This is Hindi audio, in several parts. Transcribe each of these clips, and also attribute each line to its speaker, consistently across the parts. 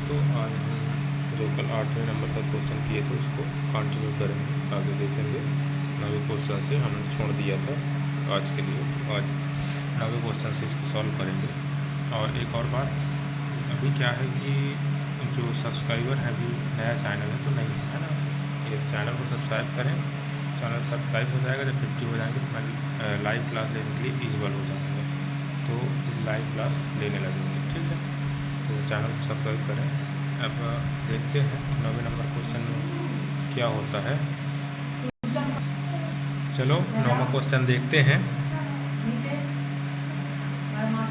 Speaker 1: दोस्तों, आज हम जो कल 8वें नंबर का क्वेश्चन किए थे उसको कंटिन्यू करेंगे, आगे देखेंगे। 9वें क्वेश्चन से हमने छोड़ दिया था आज के लिए, तो आज 9वें क्वेश्चन से इसको सॉल्व करेंगे। और एक और बात, अभी क्या है कि जो सब्सक्राइबर है अभी नया चैनल है तो नहीं है ना, ये चैनल को सब्सक्राइब करें। चैनल सब्सक्राइब हो जाएगा, जब 50 हो जाएंगे तो मैं लाइव क्लास लेने के लिए एलिजिबल हो जाएंगे, तो लाइव क्लास लेने लगेंगे। ठीक है, तो चैनल को सब्सक्राइब करें। अब देखते हैं 9वें नंबर क्वेश्चन में क्या होता है। चलो 9वां क्वेश्चन देखते हैं।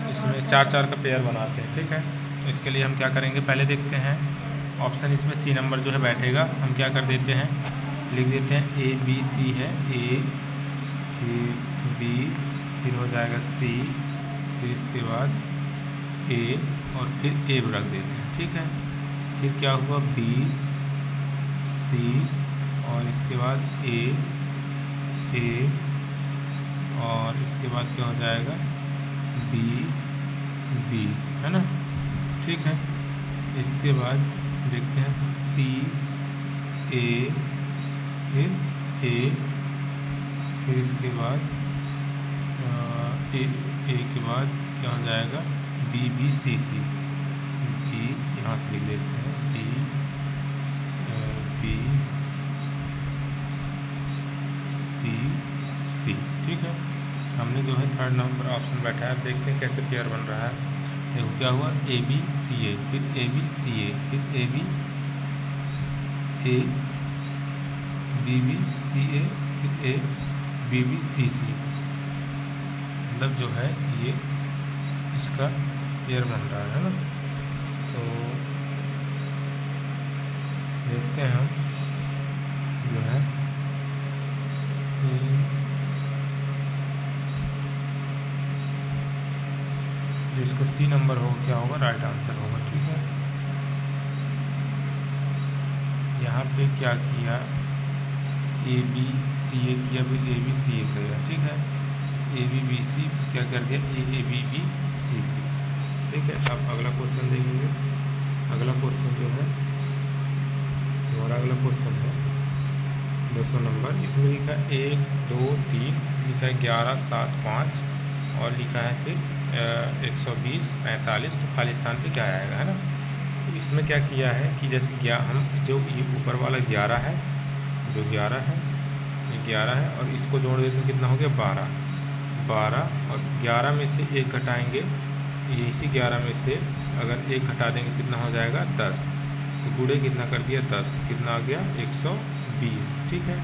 Speaker 1: इसमें 4-4 का पेयर बनाते हैं। ठीक है, तो इसके लिए हम क्या करेंगे, पहले देखते हैं ऑप्शन। इसमें सी नंबर जो है बैठेगा, हम क्या कर देते हैं, लिख देते हैं ए बी सी है, ए फिर बी, फिर हो जाएगा सी, फिर इसके बाद ए और फिर ए रख देते हैं। ठीक है, फिर क्या हुआ बी सी और इसके बाद ए और इसके बाद क्या हो जाएगा बी, है ना। ठीक है, इसके बाद देखते हैं सी ए, फिर इसके बाद ए के बाद क्या हो जाएगा बी सी, यहाँ से लिख देते हैं सी बी सी। ठीक है, हमने जो है 3rd नंबर ऑप्शन बैठा है। देखते हैं कैसे पेयर बन रहा है। देखो क्या हुआ ए बी सी ए, फिर ए बी सी ए, फिर ए बी सी ए, फिर ए बी सी, मतलब जो है ये इसका पेयर बन रहा है ना। तो देखते हैं हम जो है जिसको सी नंबर हो क्या होगा, राइट आंसर होगा। ठीक है, यहाँ पे क्या किया, ए बी सी ए किया, फिर ए बी सी ए किया। ठीक है, ए बी बी सी क्या कर दिया, ए बी बी सी। ठीक है, अब अगला क्वेश्चन देखेंगे। अगला क्वेश्चन जो है हमारा अगला क्वेश्चन है 200 नंबर। इसमें लिखा है 1 2 3, लिखा है 11 7 5 और लिखा है फिर 120 45, तो खाली स्थान पे क्या आएगा, है ना। तो इसमें क्या किया है कि जैसे हम जो ये ऊपर वाला 11 है, जो 11 है ये 11 है और इसको जोड़ देते हैं, कितना हो गया 12 और 11 में से 1 घटाएंगे, इसी 11 में से अगर 1 घटा देंगे कितना हो जाएगा 10, तो गुणे कितना कर दिया 10, कितना आ गया 120। ठीक है,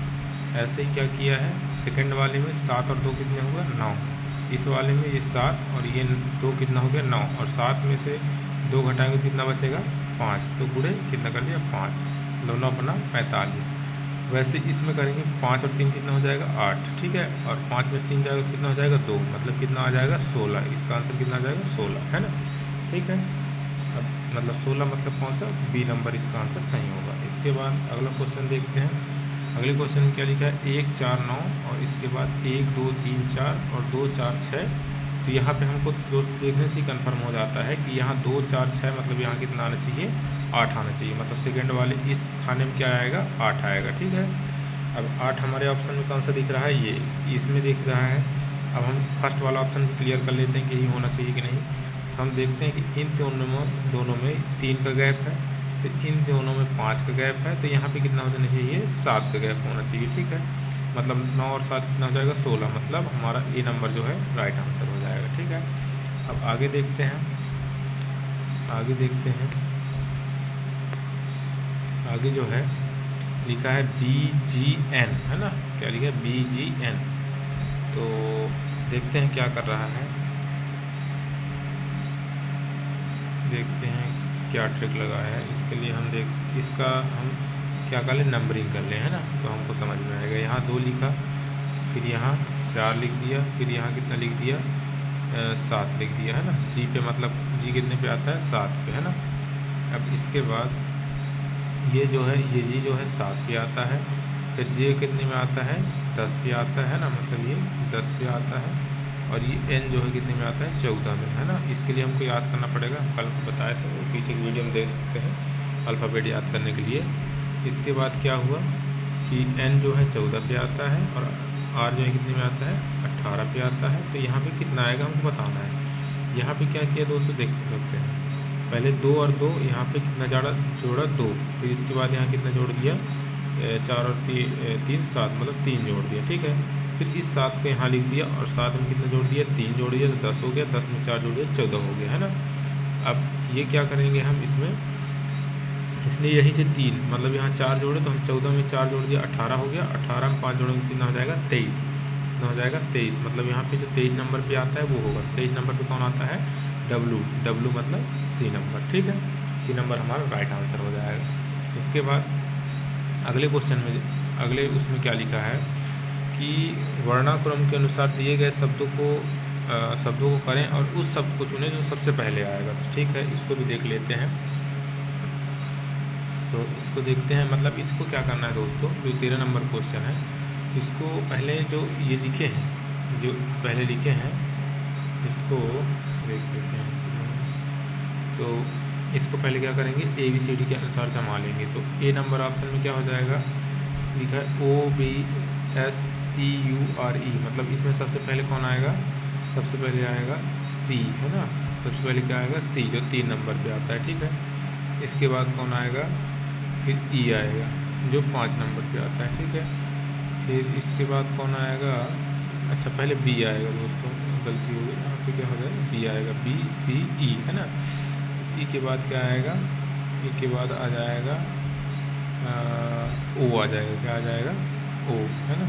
Speaker 1: ऐसे ही क्या किया है सेकंड वाले में 7 और 2 कितने हुआ 9, इस वाले में ये 7 और ये 2 कितना हो गया 9 और 7 में से 2 घटाएंगे कितना बचेगा 5, तो गुणे कितना कर दिया 5, दोनों अपना 45। वैसे इसमें करेंगे 5 और 3 कितना हो जाएगा 8। ठीक है, और 5 में 3 जाएगा कितना हो जाएगा 2, मतलब कितना आ जाएगा 16। इसका आंसर कितना आ जाएगा 16, है ना। ठीक है, अब मतलब 16 मतलब कौन सा, बी नंबर इसका आंसर सही होगा। इसके बाद अगला क्वेश्चन देखते हैं। अगले क्वेश्चन में क्या लिखा है 1 4 9 और इसके बाद 1 2 3 4 और 2 4 6। तो यहाँ पे हमको देखने से कंफर्म हो जाता है कि यहाँ 2 4 6 मतलब यहाँ कितना आना चाहिए 8 आना चाहिए, मतलब सेकंड वाले इस खाने में क्या आएगा 8 आएगा। ठीक है, अब 8 हमारे ऑप्शन में कौन सा दिख रहा है, ये इसमें दिख रहा है। अब हम फर्स्ट वाला ऑप्शन क्लियर कर लेते हैं कि यही होना चाहिए कि नहीं। हम देखते हैं कि इन दोनों में 3 का गैप है, तो इन दोनों में 5 का गैप है, तो यहाँ पे कितना होना चाहिए 7 का गैप होना चाहिए। ठीक है, मतलब 9 और 7 कितना हो जाएगा 16, मतलब हमारा ए नंबर जो है राइट आंसर हो जाएगा। ठीक है, अब आगे देखते हैं। आगे जो है लिखा है BGN, है ना, क्या लिखा है BGN। तो देखते हैं क्या कर रहा है, देखते हैं क्या ट्रिक लगा है। इसके लिए हम इसका हम क्या कर लें, नंबरिंग कर लें, है ना, तो हमको समझ में आएगा। यहाँ 2 लिखा, फिर यहाँ 4 लिख दिया, फिर यहाँ कितना लिख दिया 7 लिख दिया, है ना। जी पे मतलब जी कितने पे आता है 7 पे, है ना। अब इसके बाद ये जो है ये जी जो है 7 पे आता है, फिर जे कितने में आता है 10 पे आता है ना, मतलब ये 10 पे आता है, और ये एन जो है कितने में आता है 14 में, है ना। इसके लिए हमको याद करना पड़ेगा, कल को बताया बताए थे, वो पीछे की वीडियो में देख सकते हैं अल्फ़ाबेट याद करने के लिए। इसके बाद क्या हुआ कि n जो है 14 पे आता है और r जो है कितने में आता है 18 पे आता है। तो यहाँ पे कितना आएगा हमको बताना है। यहाँ पे क्या किया दोस्तों देख सकते हैं, पहले 2 और 2 यहाँ पे कितना जोड़ा 2, फिर इसके बाद यहाँ कितना जोड़ दिया 4 और 3 7, मतलब 3 जोड़ दिया, ठीक है। फिर इस 7 को यहाँ लिख दिया और 7 में कितना जोड़ दिया 3 जोड़ दिया, तो 10 हो गया, 10 में 4 जोड़ दिया 14 हो गया, है ना। अब ये क्या करेंगे हम इसमें, इसलिए यही से 3 मतलब यहाँ 4 जोड़े तो हम 14 में 4 जोड़ दिया 18 हो गया, 18 में 5 जोड़ेंगे कितना हो जाएगा 23, कितना हो जाएगा 23। मतलब यहाँ पे जो 23 नंबर पे आता है वो होगा, 23 नंबर पे कौन आता है W मतलब C नंबर, ठीक है। C नंबर हमारा राइट आंसर हो जाएगा। इसके बाद अगले क्वेश्चन में अगले उसमें क्या लिखा है कि वर्णाक्रम के अनुसार दिए गए शब्दों को करें और उस शब्द को चुनें जो सबसे पहले आएगा। तो ठीक है, इसको भी देख लेते हैं। तो इसको देखते हैं, मतलब इसको क्या करना है दोस्तों, जो 13 नंबर क्वेश्चन है इसको पहले जो ये लिखे हैं, जो पहले लिखे हैं इसको देख लेते हैं। तो इसको पहले क्या करेंगे ABCD के अनुसार जमा लेंगे। तो A नंबर ऑप्शन में क्या हो जाएगा, लिखा है OBSCURE, मतलब इसमें सबसे पहले कौन आएगा, सबसे पहले आएगा C, है ना। सबसे पहले क्या आएगा C, जो 3 नंबर पे आता है, ठीक है। इसके बाद कौन आएगा, फिर E आएगा जो 5 नंबर पे आता है, ठीक है। फिर इसके बाद कौन आएगा, अच्छा पहले B आएगा दोस्तों, गलती हो गई, यहाँ पे क्या हो जाएगा B आएगा, BCE, है ना। E के बाद क्या आएगा, E के बाद आ जाएगा O आ जाएगा, क्या आ जाएगा O, है ना।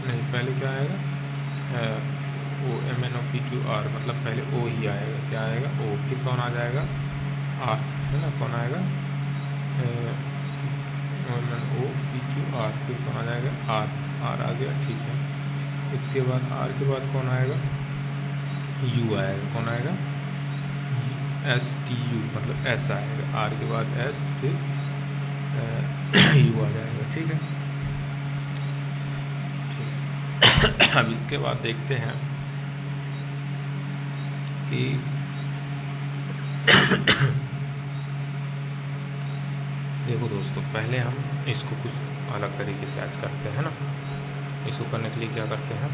Speaker 1: नहीं, पहले क्या आएगा OMNOPQR, मतलब पहले O ही आएगा, क्या आएगा O। फिर कौन आ जाएगा R, है ना, कौन आएगा OMNOPQR, फिर कौन आ जाएगा R आ गया, ठीक है। इसके बाद R के बाद कौन आएगा U आएगा, कौन आएगा STU, मतलब S आएगा, R के बाद S, फिर U आ जाएगा, ठीक है। अब इसके बाद देखते हैं कि देखो दोस्तों, पहले हम इसको कुछ अलग तरीके से आज करते हैं ना। इसको करने के लिए क्या करते हैं,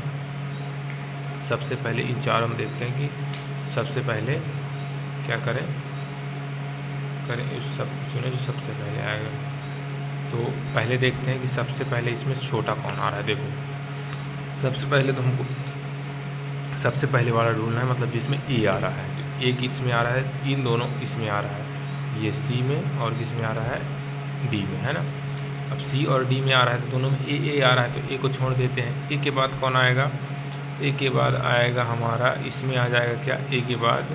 Speaker 1: सबसे पहले इन चार हम देखते हैं कि सबसे पहले क्या करें इस सब चुने जो सबसे पहले आएगा। तो पहले देखते हैं कि सबसे पहले इसमें छोटा कौन आ रहा है। देखो सबसे पहले तो हमको सबसे पहले वाला ढूंढना है, मतलब जिसमें A आ रहा है। तो एक इसमें आ रहा है, इन दोनों इसमें आ रहा है, ये C में और किसमें आ रहा है D में, है ना। अब C और D में आ रहा है तो दोनों में A आ रहा है, तो A को छोड़ देते हैं। A के बाद कौन आएगा, A के बाद आएगा हमारा, इसमें आ जाएगा क्या, A के बाद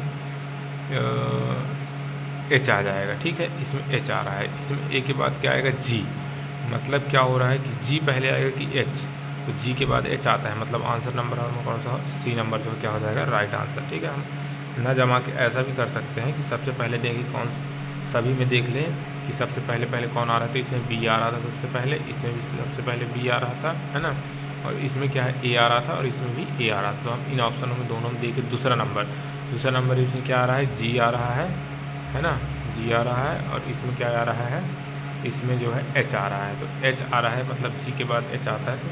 Speaker 1: H आ जाएगा, ठीक है। इसमें H आ रहा है, इसमें A के बाद क्या आएगा G, मतलब क्या हो रहा है कि G पहले आएगा कि H, तो G के बाद H आता है, मतलब आंसर नंबर हमारा कौन सा C नंबर जो क्या हो जाएगा राइट आंसर, ठीक है। हम न जमा के ऐसा भी कर सकते हैं कि सबसे पहले देखें कौन, सभी में देख लें कि सबसे पहले कौन आ रहा था। तो इसमें B आ रहा था सबसे पहले, इसमें भी सबसे पहले B आ रहा था, है ना। और इसमें क्या है A आ रहा था और इसमें भी A आ रहा था। तो हम इन ऑप्शनों में दोनों में देखें दूसरा नंबर इसमें क्या आ रहा है G आ रहा है ना, G आ रहा है। और इसमें क्या आ रहा है, इसमें जो है H आ रहा है। तो H आ रहा है मतलब G के बाद H आता है, तो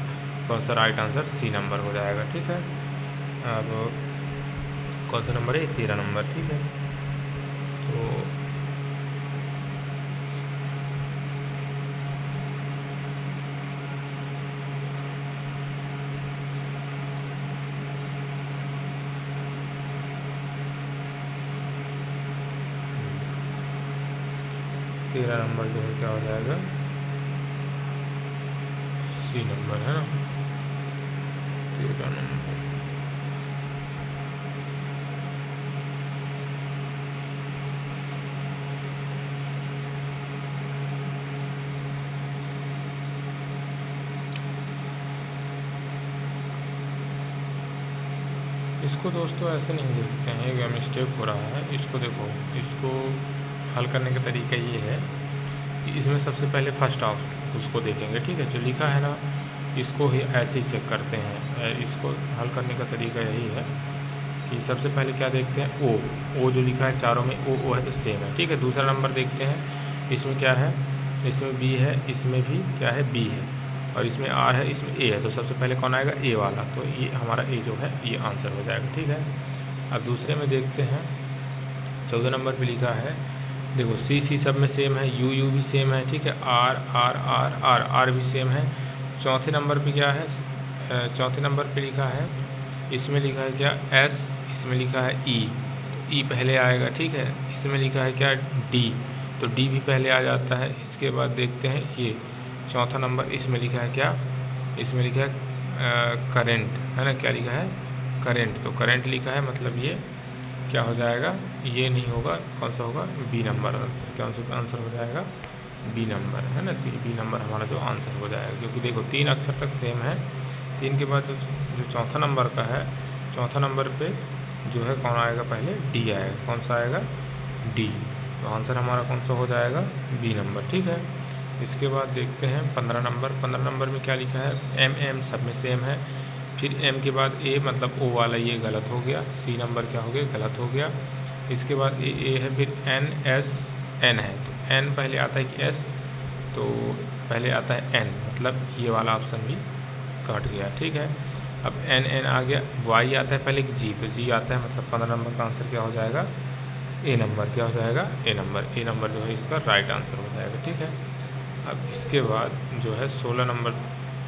Speaker 1: कौन सा राइट आंसर C नंबर हो जाएगा, ठीक है। अब कौन सा नंबर है, 13 नंबर, ठीक है। तो तेरह नंबर जो है क्या हो जाएगा C नंबर, है ना, 13 नंबर। इसको दोस्तों ऐसे नहीं देखते हैं, ये मिस्टेक हो रहा है। इसको देखो, इसको हल करने का तरीका ये है कि इसमें सबसे पहले फर्स्ट ऑफ उसको देखेंगे, ठीक है। जो लिखा है ना इसको ही ऐसे ही चेक करते हैं, इसको हल करने का तरीका यही है कि सबसे पहले क्या देखते हैं, ओ जो लिखा है चारों में ओ है तो सेम है, ठीक है। दूसरा नंबर देखते हैं, इसमें क्या है, इसमें बी है, इसमें भी क्या है, बी है, और इसमें आर है, इसमें ए है, तो सबसे पहले कौन आएगा, ए वाला, तो ये हमारा ए जो है ये आंसर हो जाएगा, ठीक है। अब दूसरे में देखते हैं, 14 नंबर पे लिखा है, देखो सी सब में सेम है, यू भी सेम है, ठीक है, आर भी सेम है। चौथे नंबर पे क्या है, चौथे नंबर पे लिखा है, इसमें लिखा है क्या, एस, इसमें लिखा है ई पहले आएगा, ठीक है। इसमें लिखा है क्या, डी, तो डी भी पहले आ जाता है। इसके बाद देखते हैं ये चौथा नंबर, इसमें लिखा है क्या, इसमें लिखा है करेंट, है ना, क्या लिखा है, करेंट, तो करेंट लिखा है, मतलब ये क्या हो जाएगा, ये नहीं होगा, कौन सा होगा, बी नंबर, क्या आंसर हो जाएगा, बी नंबर, है ना, बी नंबर हमारा जो आंसर हो जाएगा, क्योंकि देखो 3 अक्षर तक सेम है। 3 के बाद जो चौथा नंबर का है, चौथा नंबर पे जो है कौन आएगा, पहले डी आएगा, कौन सा आएगा, डी, तो आंसर हमारा कौन सा हो जाएगा, बी नंबर, ठीक है। इसके बाद देखते हैं 15 नंबर। 15 नंबर में क्या लिखा है, एम सब में सेम है, फिर एम के बाद ए, मतलब ओ वाला ये गलत हो गया, सी नंबर क्या हो गया, गलत हो गया। इसके बाद ए है, फिर एन एस एन है, तो एन पहले आता है कि एस, तो पहले आता है एन, मतलब ये वाला ऑप्शन भी कट गया, ठीक है। अब एन आ गया, वाई आता है पहले जी, तो जी आता है, मतलब 15 नंबर का आंसर क्या हो जाएगा, ए नंबर, क्या हो जाएगा, ए नंबर जो है इसका राइट आंसर हो जाएगा, ठीक है। अब इसके बाद जो है 16 नंबर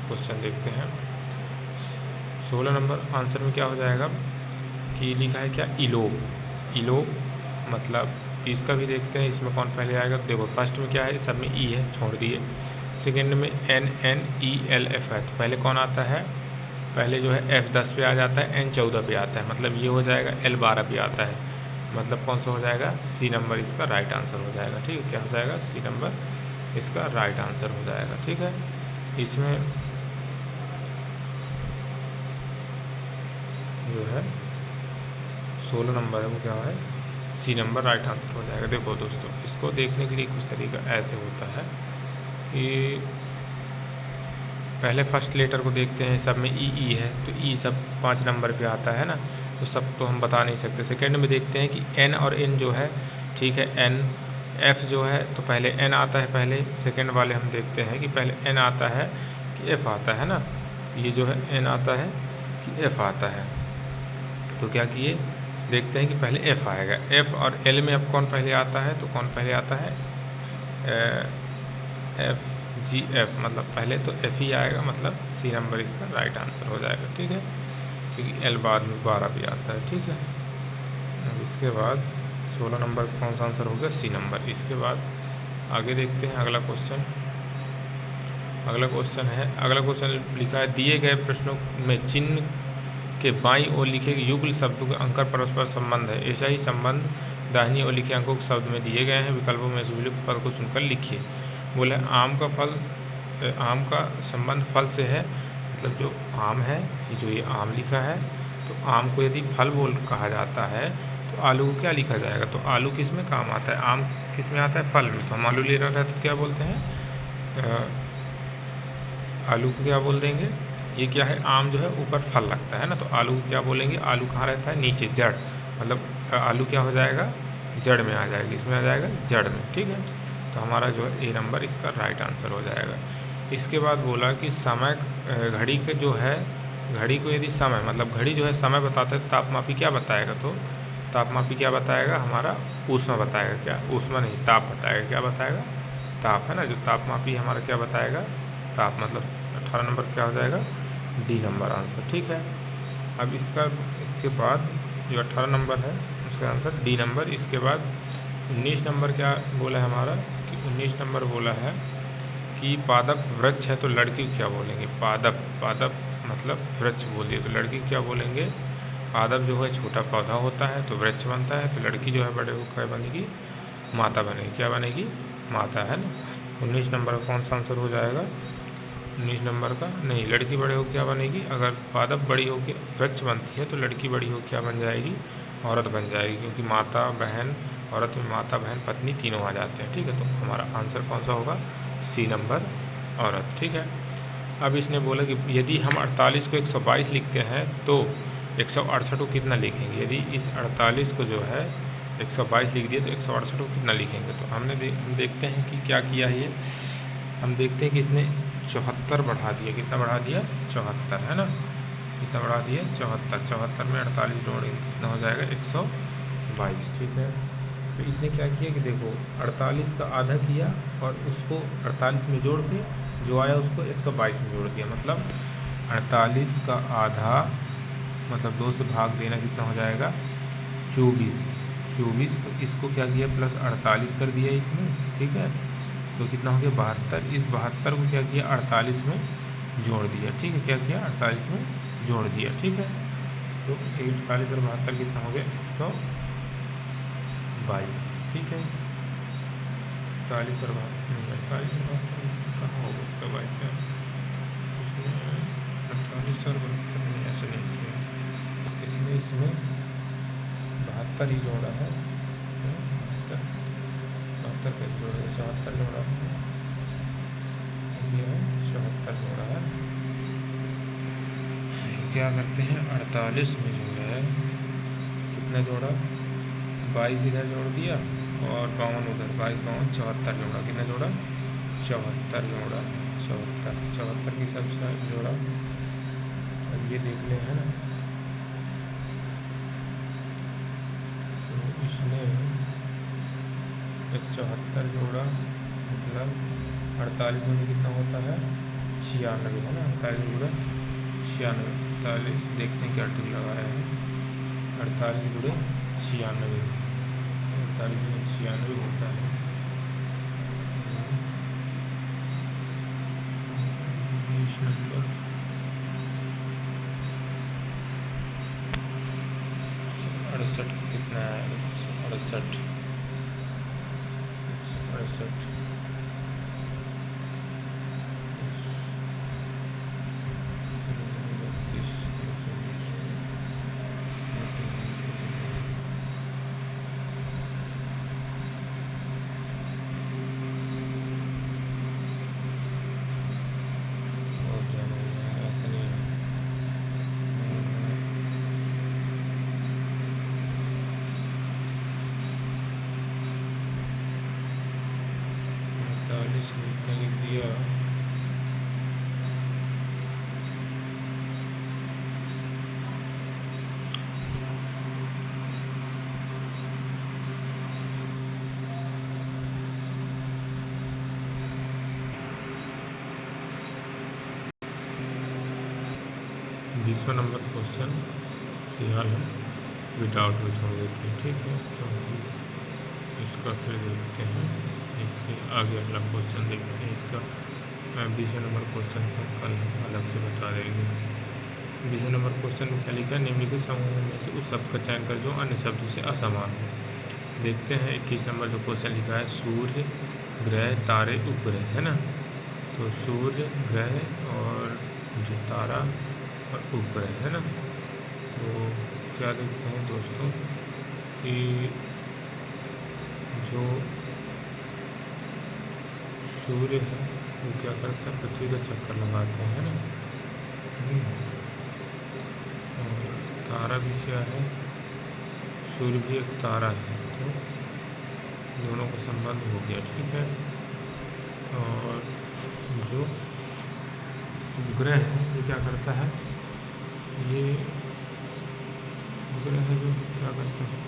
Speaker 1: क्वेश्चन देखते हैं। 16 नंबर आंसर में क्या हो जाएगा कि लिखा है क्या, इलो, मतलब इसका भी देखते हैं, इसमें कौन पहले आएगा, तो देखो फर्स्ट में क्या है, सब में ई है, छोड़ दिए। सेकेंड में NNELF है, तो पहले कौन आता है, पहले जो है F 10 पे आ जाता है, N 14 पे आता है, मतलब ये हो जाएगा L 12 पे आता है, मतलब कौन सा हो जाएगा, सी नंबर इसका राइट आंसर हो जाएगा, ठीक है। क्या हो जाएगा, सी नंबर इसका राइट आंसर हो जाएगा, ठीक है। इसमें जो है 16 नंबर है वो क्या है, सी नंबर राइट आंसर हो जाएगा। देखो दोस्तों, इसको देखने के लिए कुछ तरीका ऐसे होता है कि पहले फर्स्ट लेटर को देखते हैं, सब में ई है, तो ई सब 5 नंबर पे आता है ना, तो सब तो हम बता नहीं सकते। सेकेंड में देखते हैं कि एन और एन जो है, ठीक है, एन एफ जो है, तो पहले एन आता है, पहले सेकेंड वाले हम देखते हैं कि पहले एन आता है कि एफ आता है ना, ये जो है एन आता है कि एफ आता है, तो क्या किए, देखते हैं कि पहले एफ आएगा, एफ और एल में अब कौन पहले आता है, तो कौन पहले आता है, एफ जी एफ, मतलब पहले तो एफ ही आएगा, मतलब सी नंबर इसका राइट आंसर हो जाएगा, ठीक है, क्योंकि एल बाद में 12 भी आता है, ठीक है। अब इसके बाद 16 नंबर कौन सा आंसर होगा, सी नंबर। इसके बाद आगे देखते हैं अगला क्वेश्चन। अगला क्वेश्चन लिखा है, दिए गए प्रश्नों में चिन्ह के बाईं ओर लिखे युगल शब्दों के अंकर परस्पर संबंध है, ऐसा ही संबंध दाहिनी ओर लिखे अंकों के शब्द में दिए गए हैं, विकल्पों में से विलुप्त पद को चुनकर लिखिए। बोले आम का संबंध फल से है, मतलब जो आम है, जो ये आम लिखा है, तो आम को यदि फल कहा जाता है, तो आलू को क्या लिखा जाएगा, तो आलू किस में काम आता है, आम किस में आता है, फल में, तो हम आलू ले रहे हैं तो क्या बोलते हैं, आलू को क्या बोल देंगे, ये क्या है, आम जो है ऊपर फल लगता है ना, तो आलू क्या बोलेंगे, आलू कहाँ रहता है, नीचे, जड़, मतलब आलू क्या हो जाएगा, जड़ में आ जाएगा, इसमें आ जाएगा जड़ में, ठीक है। तो हमारा जो है ए नंबर इसका राइट आंसर हो जाएगा। इसके बाद बोला कि समय, घड़ी के जो है, घड़ी को यदि समय, मतलब घड़ी जो है समय बताता है, तापमापी क्या बताएगा, तो तापमापी क्या बताएगा, हमारा ऊष्मा बताएगा, क्या ऊष्मा नहीं, ताप बताएगा, क्या बताएगा, ताप, है ना, जो तापमापी हमारा क्या बताएगा, ताप, मतलब 18 नंबर क्या हो जाएगा, डी नंबर आंसर, ठीक है। अब इसके बाद जो 18 नंबर है उसका आंसर डी नंबर। इसके बाद 19 नंबर क्या बोला है हमारा, कि 19 नंबर बोला है कि पादप वृक्ष है, तो लड़की को क्या बोलेंगे, पादप मतलब वृक्ष बोल दिए, तो लड़की क्या बोलेंगे, पादप जो है छोटा पौधा होता है, तो वृक्ष बनता है, तो लड़की जो है बड़े होकर क्या बनेगी, माता बनेगी, क्या बनेगी, माता, है ना। 19 नंबर का कौन सा आंसर हो जाएगा, 19 नंबर का नहीं, लड़की बड़े होकर क्या बनेगी, अगर पादप बड़ी होकर वृक्ष बनती है, तो लड़की बड़ी होकर क्या बन जाएगी, औरत बन जाएगी, क्योंकि माता बहन, औरत में माता बहन पत्नी तीनों आ जाते हैं, ठीक है। तो हमारा आंसर कौन सा होगा, सी नंबर औरत, ठीक है। अब इसने बोला कि यदि हम 48 को 122 लिखते हैं तो 168 को कितना लिखेंगे। यदि इस 48 को जो है 122 लिख दिया तो 168 को कितना लिखेंगे। तो हम देखते हैं कि क्या किया है ये। हम देखते हैं कि इसने 74 बढ़ा दिया। कितना बढ़ा दिया? 74, है ना। कितना बढ़ा दिया? 74। 74 में 48 जोड़ेंगे कितना हो जाएगा? 122। ठीक है। तो इसने क्या किया कि देखो 48 का आधा किया और उसको 48 में जोड़ के जो आया उसको 122 में जोड़ दिया। मतलब 48 का आधा मतलब 2 से भाग देना कितना हो जाएगा? 24। तो इसको क्या किया? प्लस 48 कर दिया इसमें। ठीक है। तो कितना हो गया? 72। इस 72 को क्या किया? 48 में जोड़ दिया। ठीक है। क्या किया? 48 में जोड़ दिया। ठीक है। तो 48 और 72 कितना हो गया? 122। ठीक है। 48 और 72 कहाँ होगा? 122 है। 48 और 72 नहीं, ऐसे नहीं किया इसमें 72 ही जोड़ा है। 72 कैसे जोड़ा है? 74 जोड़ा है। ये 74 जोड़ा है। क्या करते हैं? 48 में जो है कितना जोड़ा? 22 इधर जोड़ दिया और 52 उधर। 22 52 74 जोड़ा। कितना जोड़ा? 74 जोड़ा। 74 की सब जोड़ा। अब ये देख ले, है ना। तो इसने 74 जोड़ा मतलब 48 में कितना होता है? 96, है ना। 48 गुणा 96। 48 देखते हैं क्या टूल लगाया है। 48 गुणे 96। 48 में 96 होता है। 20 नंबर 68 कितना है? 68 लिख दिया। बीसवां नंबर क्वेश्चन फिलहाल हम विदाउट में छोड़ देते हैं। ठीक है। तो इसका फिर देखते हैं। इससे आगे अगला क्वेश्चन देखते हैं। इसका 20 नंबर क्वेश्चन को कल अलग से बता देंगे। 20 नंबर क्वेश्चन में क्या लिखा है? निम्नलिखित समूह में से उस शब्द का चयन कर जो अन्य शब्दों से असमान हो। देखते हैं 21 नंबर जो क्वेश्चन लिखा है सूर्य, ग्रह, तारे, उपग्रह, है ना। तो सूर्य, ग्रह और जो तारा और उपग्रह, है ना। तो क्या देखते हैं दोस्तों कि जो सूर्य है वो क्या करता है? पृथ्वी का चक्कर लगाते हैं, है ना। और तारा भी क्या है? सूर्य भी एक तारा है। तो दोनों का संबंध हो गया। ठीक है। और जो उपग्रह है ये क्या करता है? ये उपग्रह है जो क्या करता है?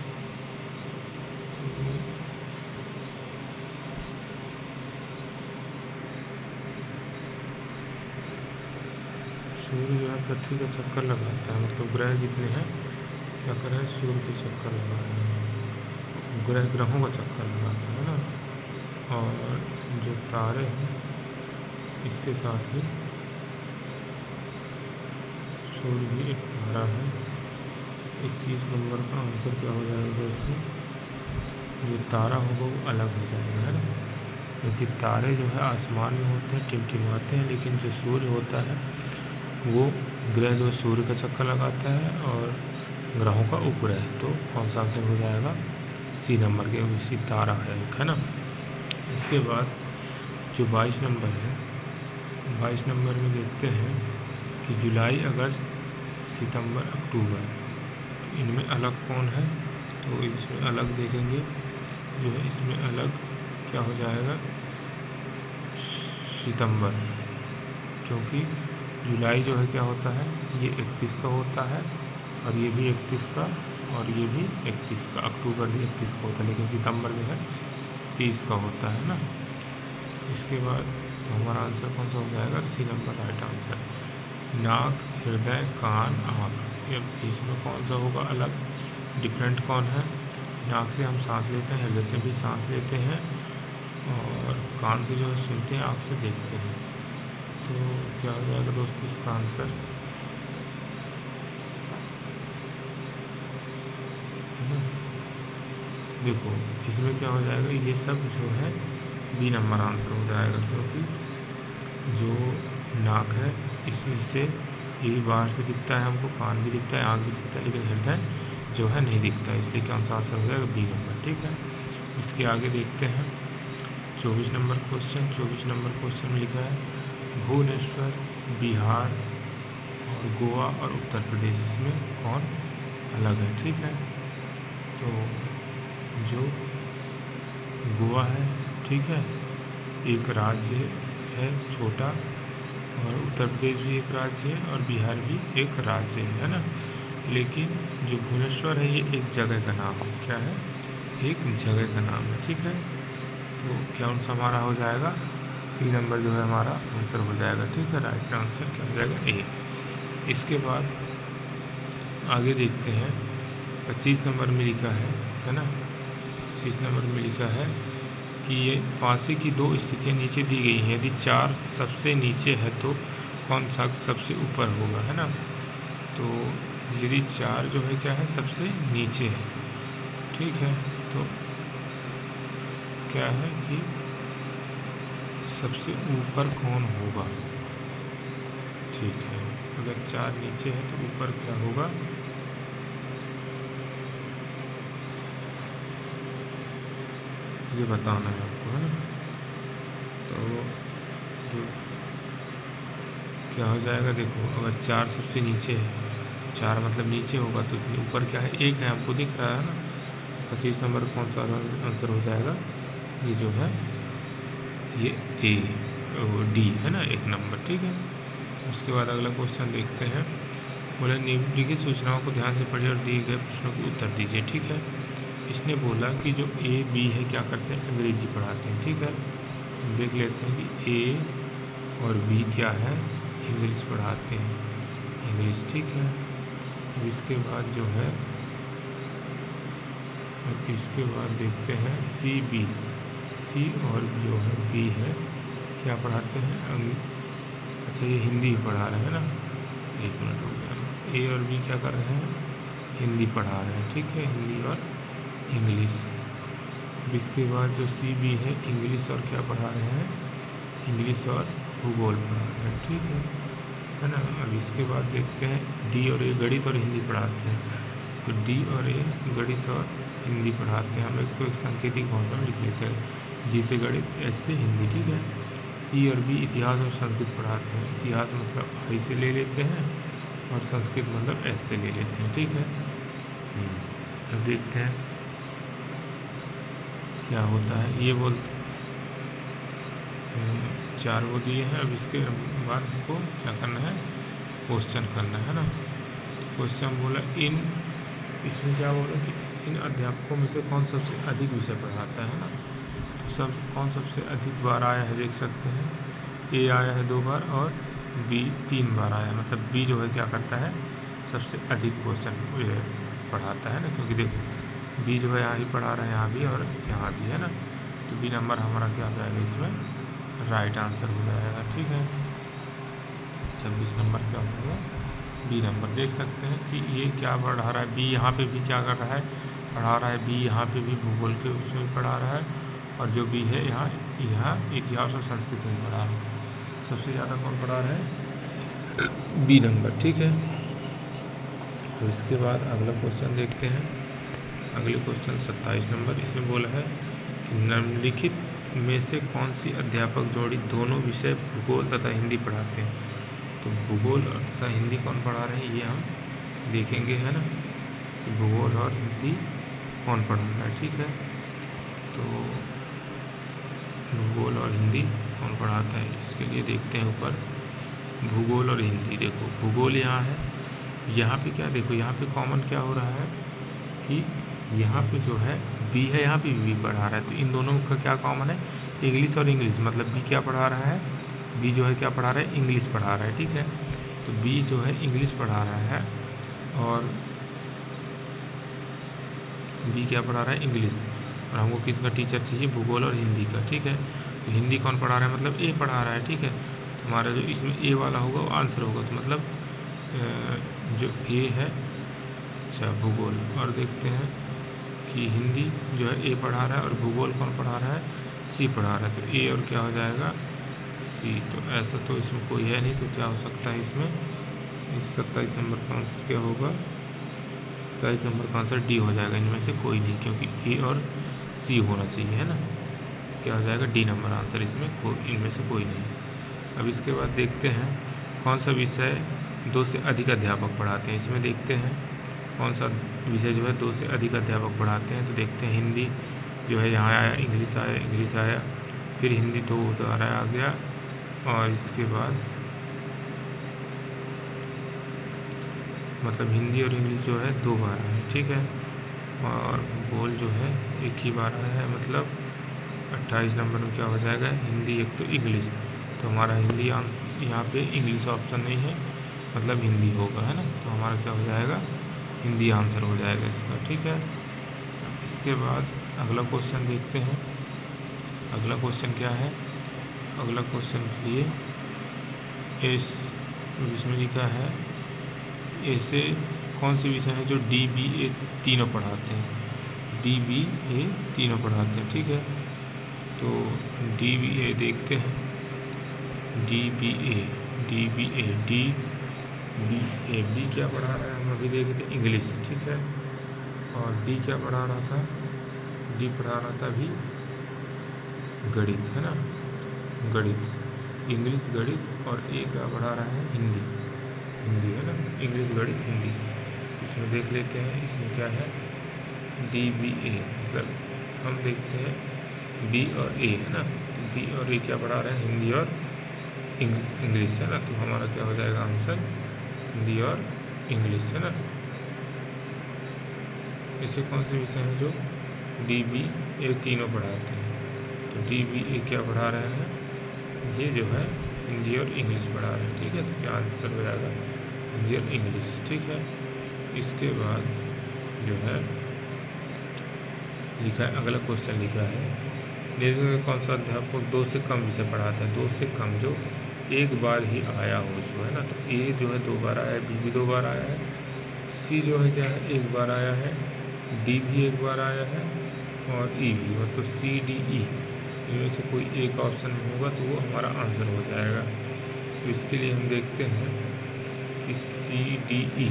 Speaker 1: सूर्य जो है पृथ्वी का चक्कर लगाता है। मतलब ग्रह जितने हैं क्या कर रहे हैं? सूर्य के चक्कर लगा रहे हैं। ग्रह ग्रहों का चक्कर लगाता है ना। और जो तारे हैं इसके साथ ही सूर्य भी एक तारा है। 21 नंबर का आंसर क्या हो जाएगा दोस्तों? जो तारा होगा वो अलग हो जाएगा, है ना। क्योंकि तारे जो है आसमान में होते हैं, टिमटिमाते हैं, लेकिन जो सूर्य होता है वो ग्रह जो सूर्य का चक्कर लगाता है और ग्रहों का उपग्रह। तो कौन सा आंसर हो जाएगा? सी नंबर के उसी तारा है, है ना। इसके बाद जो 22 नंबर है 22 नंबर में देखते हैं कि जुलाई, अगस्त, सितंबर, अक्टूबर, इनमें अलग कौन है। तो इसमें अलग देखेंगे, जो है इसमें अलग क्या हो जाएगा, सितंबर, क्योंकि जुलाई जो है क्या होता है, ये 31 का होता है, और ये भी 31 का, और ये भी 31 का, अक्टूबर भी 31 का होता है, लेकिन सितंबर जो है 30 का होता है ना। इसके बाद तो हमारा आंसर कौन सा हो जाएगा, सी नंबर राइट आंसर। नाक, हृदय, कान, आँख, ये इसमें कौन सा होगा अलग, डिफरेंट कौन है। नाक से हम सांस लेते हैं, हृदय से भी सांस लेते हैं, और कान से जो है सुनते हैं, आँख से देखते हैं। तो क्या हो जाएगा दोस्तों इसका आंसर, देखो इसमें क्या हो जाएगा, ये सब जो है बी नंबर आंसर हो जाएगा, क्योंकि जो नाक है इसमें से ये भी बाहर से दिखता है हमको, कान भी दिखता है, आँख भी दिखता है, लेकिन हृदय जो है नहीं दिखता है, इसलिए क्या आंसर हो जाएगा बी नंबर। ठीक है, इसके आगे देखते हैं 24 नंबर क्वेश्चन। 24 नंबर क्वेश्चन में लिखा है भुवनेश्वर, बिहार और गोवा और उत्तर प्रदेश में कौन अलग है। ठीक है, तो जो गोवा है, ठीक है, एक राज्य है छोटा, और उत्तर प्रदेश भी एक राज्य है, और बिहार भी एक राज्य है ना। लेकिन जो भुवनेश्वर है ये एक जगह का नाम है, क्या है, एक जगह का नाम है। ठीक है, तो क्या आंसर हमारा हो जाएगा, सी नंबर जो है हमारा आंसर हो जाएगा। ठीक है, राइट आंसर क्या हो जाएगा, ए। इसके बाद आगे देखते हैं 25 नंबर में लिखा है ना, 25 नंबर में लिखा है कि ये फांसी की दो स्थितियाँ नीचे दी गई हैं, यदि 4 सबसे नीचे है तो कौन सा सबसे ऊपर होगा, है ना। तो यदि 4 जो है क्या है, सबसे नीचे है, ठीक है, तो क्या है कि सबसे ऊपर कौन होगा। ठीक है, अगर 4 नीचे है तो ऊपर क्या होगा, ये बताना है आपको, है ना। तो जो क्या हो जाएगा, देखो अगर 4 सबसे नीचे है, 4 मतलब नीचे होगा, तो ऊपर क्या है, 1 है, हमको दिख रहा है ना। 25 नंबर कौन सा आंसर हो जाएगा, ये जो है ये ए, डी है ना, 1 नंबर। ठीक है, उसके बाद अगला क्वेश्चन देखते हैं। बोला निम्नलिखित सूचनाओं को ध्यान से पढ़िए और दिए गए प्रश्नों के उत्तर दीजिए। ठीक है, इसने बोला कि जो ए बी है क्या करते हैं, अंग्रेजी पढ़ाते हैं। ठीक है, देख लेते हैं कि ए और बी क्या है, इंग्लिश पढ़ाते हैं, इंग्लिश। ठीक है, इसके बाद जो है, इसके बाद देखते हैं सी बी, सी और जो है बी है क्या पढ़ाते हैं, अच्छा ये हिंदी पढ़ा रहे हैं ना, 1 मिनट हो गया। ए और बी क्या कर रहे हैं, हिंदी पढ़ा रहे हैं। ठीक है, हिंदी और इंग्लिश। इसके बाद जो सी बी है, इंग्लिश और क्या पढ़ा रहे हैं, इंग्लिश और भूगोल पढ़ा रहे हैं। ठीक है ना। अब इसके बाद देखते हैं डी और ए गणित और हिंदी पढ़ाते हैं, तो डी और ए गणित और हिंदी पढ़ाते हैं। हम इसको एक सांकेतिक भाषा में लिख लेते हैं, जी से गणित, एस से हिंदी। ठीक है, ई और बी इतिहास और संस्कृत पढ़ाते हैं, इतिहास मतलब आई से ले लेते हैं, और संस्कृत मतलब एस से ले लेते हैं। ठीक है, अब देखते हैं क्या होता है, ये बोलते 4 वो दिए हैं। अब इसके बाद हमको क्या करना है, क्वेश्चन करना है ना। क्वेश्चन बोला इसमें क्या बोला कि इन अध्यापकों में से कौन सबसे अधिक विषय पढ़ाता है ना। तो कौन सबसे अधिक बार आया है, देख सकते हैं, ए आया है 2 बार और बी 3 बार आया है, मतलब बी जो है क्या करता है, सबसे अधिक क्वेश्चन पढ़ाता है ना, क्योंकि देखो बी जो है यहाँ ही पढ़ा रहा है, यहाँ भी और यहाँ भी, है ना। तो बी नंबर हमारा क्या हो जाएगा, इसमें राइट आंसर हो जाएगा। ठीक है, 26 नंबर क्या होगा, बी नंबर। देख सकते हैं कि ये क्या पढ़ा रहा है, बी यहाँ पे भी क्या कर रहा है, पढ़ा रहा है, बी यहाँ पे भी भूगोल के उसमें पढ़ा रहा है, और जो बी है यहाँ इतिहास और संस्कृत में पढ़ा रहा है। सबसे ज़्यादा कौन पढ़ा रहा है, बी नंबर। ठीक है, तो इसके बाद अगला क्वेश्चन देखते हैं। अगले क्वेश्चन 27 नंबर, इसमें बोला है निम्नलिखित में से कौन सी अध्यापक जोड़ी दोनों विषय भूगोल तथा हिंदी पढ़ाते हैं? तो भूगोल तथा हिंदी कौन पढ़ा रहे हैं ये हम देखेंगे, है ना, कि भूगोल और हिंदी कौन पढ़ा रहा है। ठीक है, तो भूगोल और हिंदी कौन पढ़ाता है इसके लिए देखते हैं ऊपर भूगोल और हिंदी। देखो भूगोल यहाँ है, यहाँ पे क्या देखो, यहाँ पे कॉमन क्या हो रहा है कि यहाँ पे जो है बी है, यहाँ पे बी पढ़ा रहा है, तो इन दोनों का क्या कॉमन है, इंग्लिश और इंग्लिश। मतलब बी क्या पढ़ा रहा है, बी जो है क्या पढ़ा रहा है, इंग्लिश पढ़ा रहा है। ठीक है, तो बी जो है इंग्लिश पढ़ा रहा है और बी क्या पढ़ा रहा है, इंग्लिश, और हमको किसका टीचर चाहिए, भूगोल और हिंदी का। ठीक है, तो हिंदी कौन पढ़ा रहा है, मतलब ए पढ़ा रहा है। ठीक है, तो हमारा जो इसमें ए वाला होगा वो आंसर होगा, तो मतलब जो ए है, अच्छा भूगोल। और देखते हैं कि हिंदी जो है ए पढ़ा रहा है और भूगोल कौन पढ़ा रहा है, सी पढ़ा रहा है, तो ए और क्या हो जाएगा, सी। तो ऐसा तो इसमें कोई है नहीं, तो क्या हो सकता है इसमें, इस 27 नंबर का आंसर क्या होगा, 27 नंबर का आंसर डी हो जाएगा, इनमें से कोई नहीं, क्योंकि ए और सी होना चाहिए, है ना। क्या हो जाएगा, डी नंबर आंसर, इसमें इनमें से कोई नहीं। अब इसके बाद देखते हैं कौन सा विषय 2 से अधिक अध्यापक पढ़ाते हैं। इसमें देखते हैं कौन सा विषय जो है 2 से अधिक अध्यापक पढ़ाते हैं। तो देखते हैं हिंदी जो है यहाँ आया, इंग्लिश आया, फिर हिंदी तो दोबारा आ गया, और इसके बाद मतलब हिंदी और इंग्लिश जो है 2 बार आया। ठीक है, और भूगोल जो है 1 ही बार आया है, मतलब 28 नंबर में क्या हो जाएगा, हिंदी एक तो इंग्लिश। तो हमारा हिंदी यहाँ पे इंग्लिश ऑप्शन नहीं है, मतलब हिंदी होगा, है ना। तो हमारा क्या हो जाएगा, हिंदी आंसर हो जाएगा इसका। ठीक है, इसके बाद अगला क्वेश्चन देखते हैं। अगला क्वेश्चन क्या है, अगला क्वेश्चन लिए इसमें लिखा है ऐसे कौन से विषय हैं जो डी बी ए तीनों पढ़ाते हैं, डी बी ए तीनों पढ़ाते हैं। ठीक है, तो डी बी ए देखते हैं, डी बी ए बी क्या पढ़ा रहा है, हम अभी देख रहे थे इंग्लिश। ठीक है, और डी क्या पढ़ा रहा था, डी पढ़ा रहा था अभी गणित, है ना, गणित, इंग्लिश गणित, और ए क्या पढ़ा रहा है, हिंदी, है ना, इंग्लिश गणित हिंदी। इसमें देख लेते हैं इसमें क्या है, डी बी ए, मतलब हम देखते हैं बी और ए, है ना, बी और ए क्या पढ़ा रहे हैं, हिंदी और इंग्लिश, है ना। तो हमारा क्या हो जाएगा आंसर, हिंदी और इंग्लिश, है ना। ऐसे कौन से विषय हैं जो डी बी ए तीनों पढ़ाते हैं, तो डी बी ए क्या पढ़ा रहे हैं, ये जो है हिंदी और इंग्लिश पढ़ा रहे हैं। ठीक है, तो क्या आंसर हो जाएगा, हिंदी और इंग्लिश। ठीक है, इसके बाद जो है लिखा है, अगला क्वेश्चन लिखा है, निम्न कौन सा अध्यापक 2 से कम विषय पढ़ाता है, 2 से कम जो एक बार ही आया हो, जो है ना। तो ए जो है 2 बार आया है, बी भी 2 बार आया है, सी जो है क्या है 1 बार आया है, डी भी 1 बार आया है, और ई भी, मतलब सी डी ई इनमें से कोई एक ऑप्शन में होगा तो वो हमारा आंसर हो जाएगा। तो इसके लिए हम देखते हैं कि सी डी ई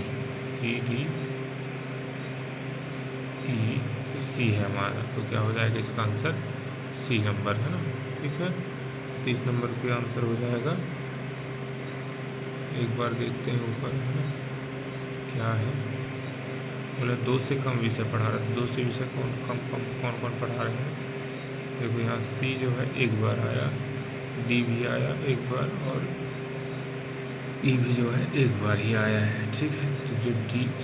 Speaker 1: सी है हमारा, तो क्या हो जाएगा इसका आंसर, सी नंबर, है ना। ठीक है, 30 नंबर पे आंसर हो जाएगा। एक बार देखते हैं ऊपर, है ना, क्या है, बोले 2 से कम विषय पढ़ा रहे हैं, 2 से विषय कौन कौन पढ़ा रहे हैं। देखो यहाँ सी जो है 1 बार आया, डी भी आया 1 बार, और ई भी जो है 1 बार ही आया है। ठीक है, तो जो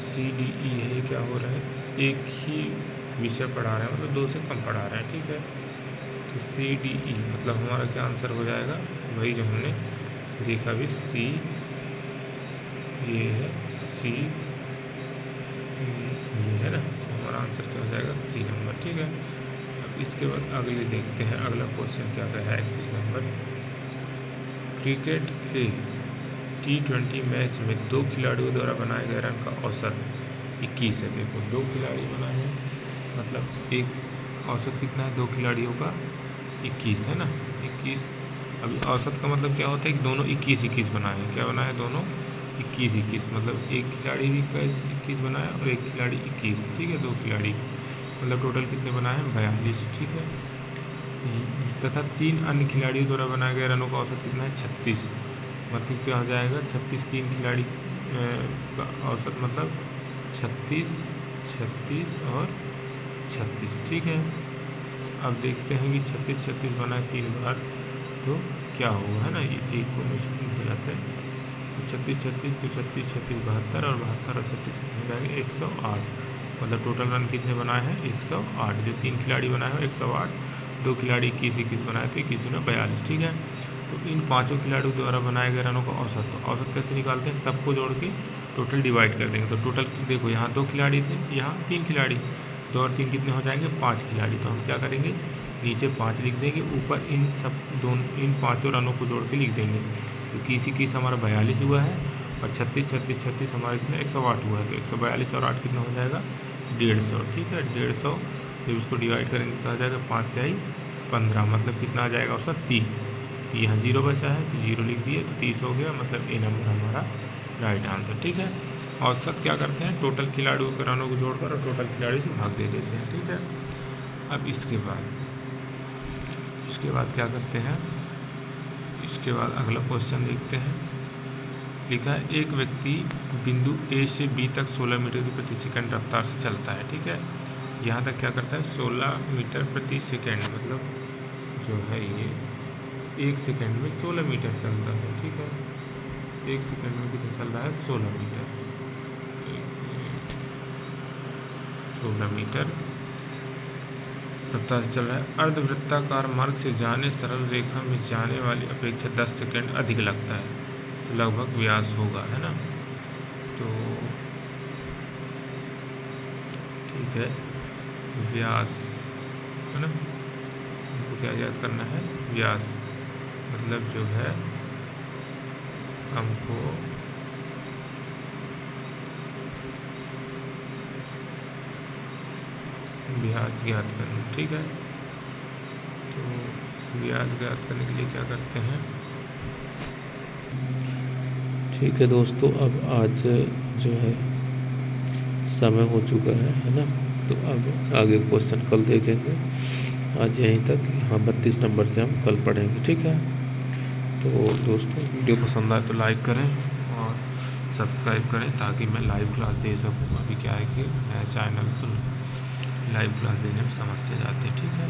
Speaker 1: सी डी ई है ये क्या हो रहा है, एक ही विषय पढ़ा रहे हैं, मतलब 2 से कम पढ़ा रहे हैं। ठीक है, तो सी डी ई मतलब हमारा क्या आंसर हो जाएगा, वही जो हमने देखा भी, सी, ये है सी, ये है ना, तो हमारा आंसर क्या हो जाएगा, सी नंबर। ठीक है, अब इसके बाद अगले देखते हैं, अगला क्वेश्चन क्या है 21 नंबर, क्रिकेट के T20 मैच में 2 खिलाड़ियों द्वारा बनाए गए रन का औसत 21 है। देखो 2 खिलाड़ी बनाए हैं, मतलब एक औसत कितना है 2 खिलाड़ियों का, 21 है ना, 21। अभी औसत का मतलब क्या होता है कि दोनों 21-21 बनाए हैं, क्या बनाए दोनों 21-21, मतलब एक खिलाड़ी भी 21 बनाया और एक खिलाड़ी 21। ठीक है, 2 खिलाड़ी मतलब टोटल कितने बनाए हैं, 42। ठीक है, तथा 3 अन्य खिलाड़ियों द्वारा बनाए गए रनों का औसत कितना है 36। मतलब क्या हो जाएगा 36 3 खिलाड़ी का औसत मतलब 36 36 और 36। ठीक है, अब देखते हैं कि 36 36 बना है 3 बार तो क्या होगा, है ना। ये एक को हो जाता है तो 36 36 तो 36 36 72 और 72 और 36 कितने जाएंगे 108। मतलब टोटल रन कितने बनाए हैं 108। जो 3 खिलाड़ी बनाए हैं 108, 2 खिलाड़ी 21 बनाए थे, किसी ने 42। ठीक है, तो इन 5 खिलाड़ियों द्वारा बनाए गए रनों का औसत, तो औसत कैसे निकालते हैं, सबको जोड़ के टोटल डिवाइड कर देंगे। तो टोटल देखो यहाँ 2 खिलाड़ी थे, यहाँ 3 खिलाड़ी, 2 और 3 कितने हो जाएंगे 5 खिलाड़ी। तो हम क्या करेंगे नीचे 5 लिख देंगे, ऊपर इन सब इन 5 रनों को जोड़ के लिख देंगे। तो किस हमारा 42 हुआ है और 36 36 36 हमारे कितना 108 हुआ है। तो 142 और 8 कितना हो जाएगा 150। ठीक है, 150 जब इसको डिवाइड करेंगे तो आ जाएगा 5 से 15, मतलब कितना आ जाएगा औसत 30। यहाँ 0 बचा है तो 0 लिख दिए तो 30 हो गया, मतलब ए नंबर हमारा राइट आंसर। ठीक है, औसत क्या करते हैं टोटल खिलाड़ियों के रनों को जोड़कर और टोटल खिलाड़ी से भाग दे देते हैं। ठीक है, अब इसके बाद क्या करते हैं, इसके बाद अगला क्वेश्चन देखते हैं। लिखा है एक व्यक्ति बिंदु ए से बी तक 16 मीटर प्रति सेकंड रफ्तार से चलता है। ठीक है, यहाँ तक क्या करता है 16 मीटर प्रति सेकंड, मतलब जो है ये 1 सेकंड में 16 मीटर चलता है। ठीक है, 1 सेकंड में कितना चल रहा है 16 मीटर, 16 मीटर रफ्तार से चल रहा है। अर्धवृत्ताकार मार्ग से जाने सरल रेखा में जाने वाली अपेक्षा 10 सेकंड अधिक लगता है, तो लगभग व्यास होगा, है ना। तो ठीक है, व्यास है ना, हमको क्या याद करना है व्यास, मतलब जो है हमको व्यास ज्ञात करना। ठीक है, तो व्यास ज्ञात करने के लिए क्या करते हैं।
Speaker 2: ठीक है दोस्तों, अब आज जो है समय हो चुका है ना, तो अब आगे क्वेश्चन कल देखेंगे। आज यहीं तक, हाँ 32 नंबर से हम कल पढ़ेंगे। ठीक है, तो दोस्तों
Speaker 1: वीडियो पसंद आए तो लाइक करें और सब्सक्राइब करें ताकि मैं लाइव क्लास दे सकूँ। अभी क्या है कि नया चैनल तो लाइव क्लास देने में समस्या जाती है। ठीक है।